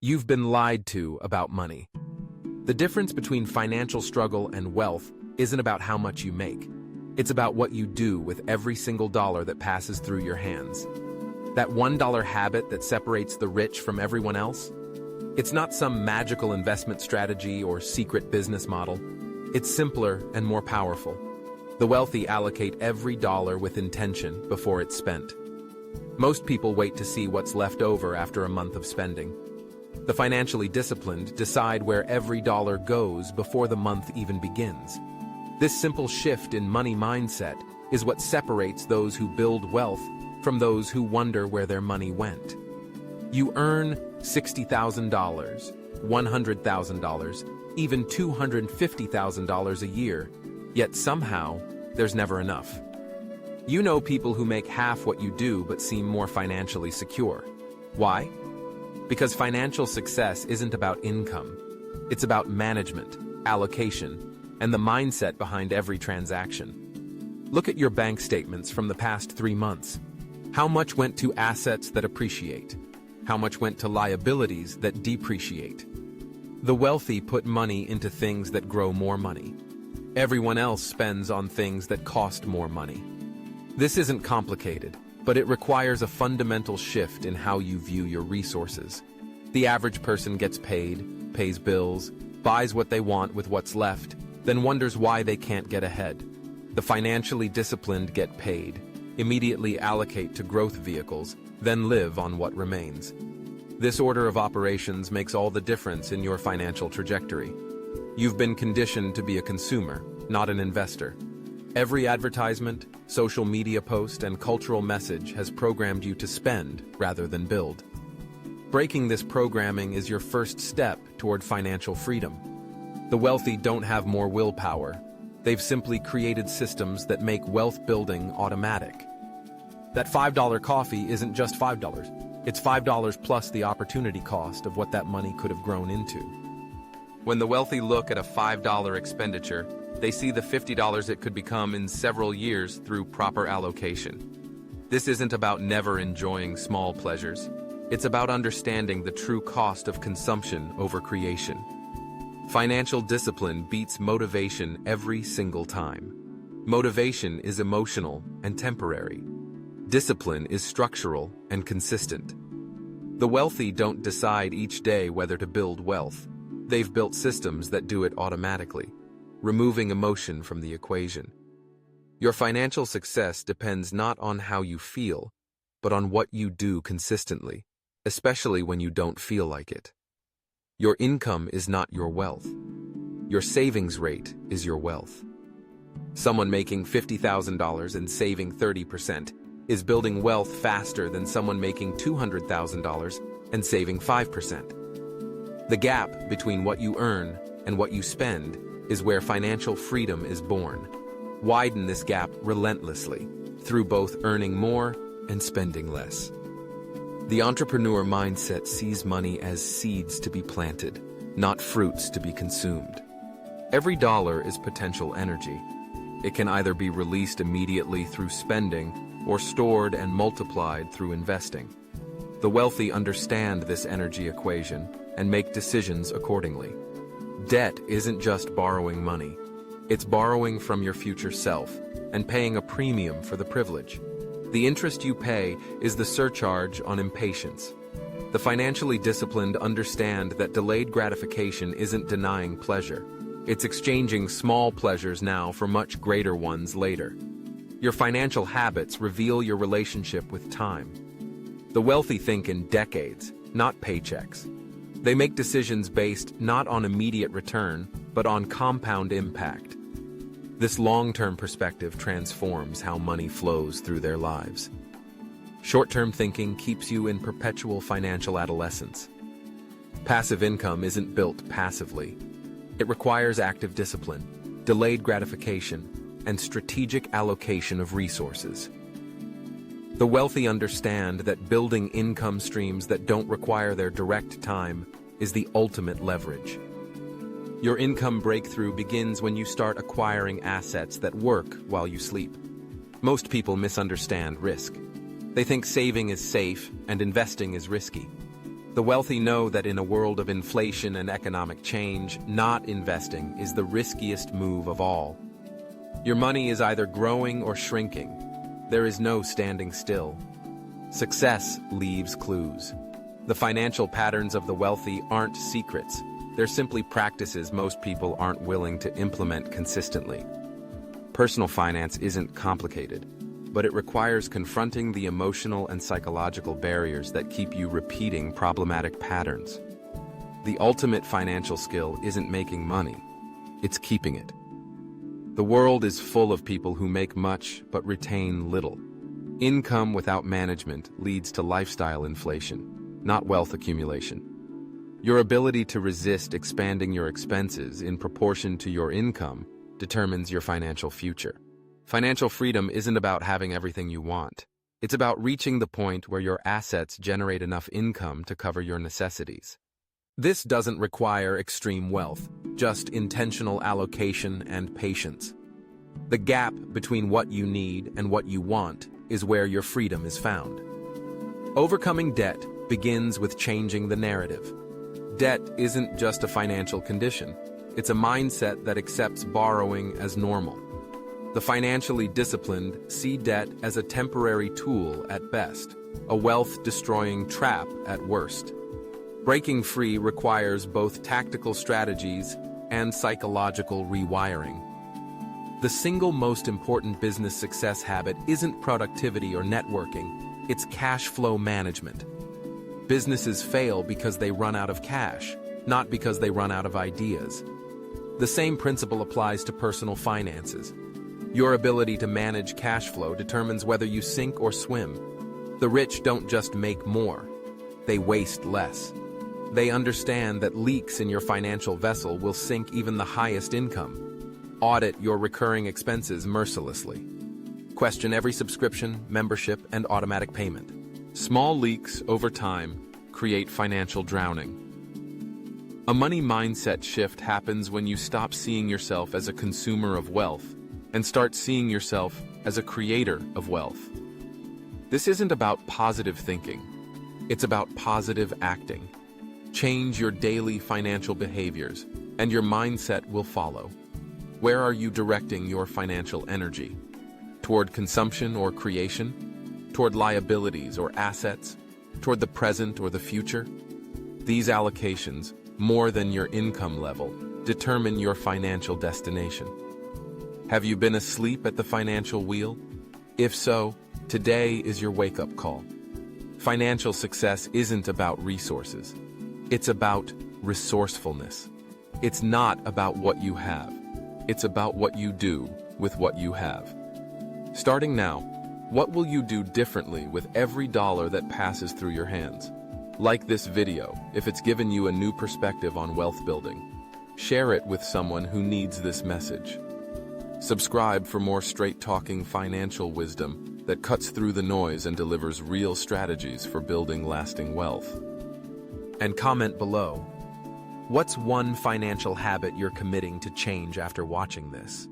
You've been lied to about money. The difference between financial struggle and wealth isn't about how much you make. It's about what you do with every single dollar that passes through your hands. That $1 habit that separates the rich from everyone else? It's not some magical investment strategy or secret business model. It's simpler and more powerful. The wealthy allocate every dollar with intention before it's spent. Most people wait to see what's left over after a month of spending. The financially disciplined decide where every dollar goes before the month even begins. This simple shift in money mindset is what separates those who build wealth from those who wonder where their money went. You earn $60,000, $100,000, even $250,000 a year, yet somehow there's never enough. You know people who make half what you do but seem more financially secure. Why? Because financial success isn't about income. It's about management, allocation, and the mindset behind every transaction. Look at your bank statements from the past 3 months. How much went to assets that appreciate? How much went to liabilities that depreciate? The wealthy put money into things that grow more money. Everyone else spends on things that cost more money. This isn't complicated, but it requires a fundamental shift in how you view your resources. The average person gets paid, pays bills, buys what they want with what's left, then wonders why they can't get ahead. The financially disciplined get paid, immediately allocate to growth vehicles, then live on what remains. This order of operations makes all the difference in your financial trajectory. You've been conditioned to be a consumer, not an investor. Every advertisement, social media post, and cultural message has programmed you to spend rather than build. Breaking this programming is your first step toward financial freedom. The wealthy don't have more willpower. They've simply created systems that make wealth building automatic. That $5 coffee isn't just $5. It's $5 plus the opportunity cost of what that money could have grown into. When the wealthy look at a $5 expenditure, they see the $50 it could become in several years through proper allocation. This isn't about never enjoying small pleasures. It's about understanding the true cost of consumption over creation. Financial discipline beats motivation every single time. Motivation is emotional and temporary. Discipline is structural and consistent. The wealthy don't decide each day whether to build wealth. They've built systems that do it automatically, removing emotion from the equation. Your financial success depends not on how you feel, but on what you do consistently, especially when you don't feel like it. Your income is not your wealth. Your savings rate is your wealth. Someone making $50,000 and saving 30% is building wealth faster than someone making $200,000 and saving 5%. The gap between what you earn and what you spend is where financial freedom is born. Widen this gap relentlessly through both earning more and spending less. The entrepreneur mindset sees money as seeds to be planted, not fruits to be consumed. Every dollar is potential energy. It can either be released immediately through spending or stored and multiplied through investing. The wealthy understand this energy equation and make decisions accordingly. Debt isn't just borrowing money. It's borrowing from your future self and paying a premium for the privilege. The interest you pay is the surcharge on impatience. The financially disciplined understand that delayed gratification isn't denying pleasure. It's exchanging small pleasures now for much greater ones later. Your financial habits reveal your relationship with time. The wealthy think in decades, not paychecks. They make decisions based not on immediate return, but on compound impact. This long-term perspective transforms how money flows through their lives. Short-term thinking keeps you in perpetual financial adolescence. Passive income isn't built passively. It requires active discipline, delayed gratification, and strategic allocation of resources. The wealthy understand that building income streams that don't require their direct time is the ultimate leverage. Your income breakthrough begins when you start acquiring assets that work while you sleep. Most people misunderstand risk. They think saving is safe and investing is risky. The wealthy know that in a world of inflation and economic change, not investing is the riskiest move of all. Your money is either growing or shrinking. There is no standing still. Success leaves clues. The financial patterns of the wealthy aren't secrets. They're simply practices most people aren't willing to implement consistently. Personal finance isn't complicated, but it requires confronting the emotional and psychological barriers that keep you repeating problematic patterns. The ultimate financial skill isn't making money, it's keeping it. The world is full of people who make much but retain little. Income without management leads to lifestyle inflation, not wealth accumulation. Your ability to resist expanding your expenses in proportion to your income determines your financial future. Financial freedom isn't about having everything you want. It's about reaching the point where your assets generate enough income to cover your necessities. This doesn't require extreme wealth, just intentional allocation and patience. The gap between what you need and what you want is where your freedom is found. Overcoming debt begins with changing the narrative. Debt isn't just a financial condition. It's a mindset that accepts borrowing as normal. The financially disciplined see debt as a temporary tool at best, a wealth-destroying trap at worst. Breaking free requires both tactical strategies and psychological rewiring. The single most important business success habit isn't productivity or networking, it's cash flow management. Businesses fail because they run out of cash, not because they run out of ideas. The same principle applies to personal finances. Your ability to manage cash flow determines whether you sink or swim. The rich don't just make more, they waste less. They understand that leaks in your financial vessel will sink even the highest income. Audit your recurring expenses mercilessly. Question every subscription, membership, and automatic payment. Small leaks over time create financial drowning. A money mindset shift happens when you stop seeing yourself as a consumer of wealth and start seeing yourself as a creator of wealth. This isn't about positive thinking. It's about positive acting. Change your daily financial behaviors, and your mindset will follow. Where are you directing your financial energy? Toward consumption or creation? Toward liabilities or assets? Toward the present or the future? These allocations, more than your income level, determine your financial destination. Have you been asleep at the financial wheel? If so, today is your wake-up call. Financial success isn't about resources. It's about resourcefulness. It's not about what you have. It's about what you do with what you have. Starting now, what will you do differently with every dollar that passes through your hands? Like this video if it's given you a new perspective on wealth building. Share it with someone who needs this message. Subscribe for more straight-talking financial wisdom that cuts through the noise and delivers real strategies for building lasting wealth. And comment below. What's one financial habit you're committing to change after watching this?